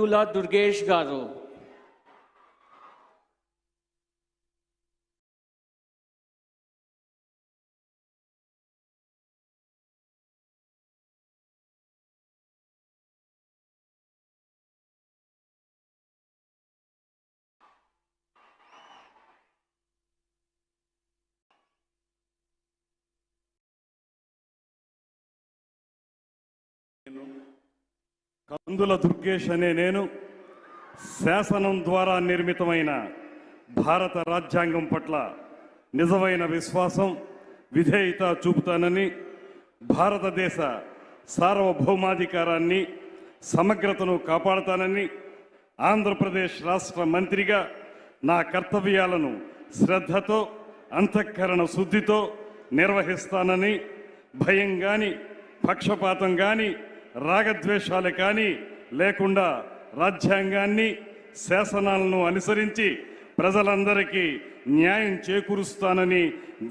కందుల దుర్గేష్ గారు. కందుల దుర్గేష్ అనే నేను శాసనం ద్వారా నిర్మితమైన భారత రాజ్యాంగం పట్ల నిజమైన విశ్వాసం, విధేయత చూపుతానని, భారతదేశ సార్వభౌమాధికారాన్ని, సమగ్రతను కాపాడుతానని, ఆంధ్రప్రదేశ్ రాష్ట్ర మంత్రిగా నా కర్తవ్యాలను శ్రద్ధతో, అంతఃకరణ శుద్ధితో నిర్వహిస్తానని, భయం కానీ, పక్షపాతం కానీ, రాగద్వేషాలు కానీ లేకుండా రాజ్యాంగాన్ని, శాసనాలను అనుసరించి ప్రజలందరికీ న్యాయం చేకూరుస్తానని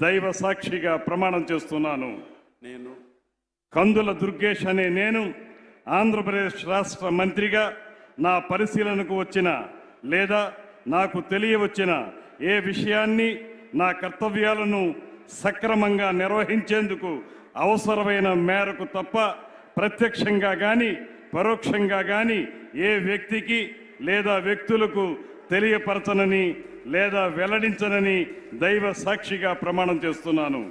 దైవ సాక్షిగా ప్రమాణం చేస్తున్నాను. నేను కందుల దుర్గేష్ అనే నేను ఆంధ్రప్రదేశ్ రాష్ట్ర మంత్రిగా నా పరిశీలనకు వచ్చిన లేదా నాకు తెలియవచ్చిన ఏ విషయాన్ని, నా కర్తవ్యాలను సక్రమంగా నిర్వహించేందుకు అవసరమైన మేరకు తప్ప ప్రత్యక్షంగా కానీ పరోక్షంగా కానీ ఏ వ్యక్తికి లేదా వ్యక్తులకు తెలియపరచనని లేదా వెల్లడించనని దైవ సాక్షిగా ప్రమాణం చేస్తున్నాను.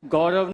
गौरव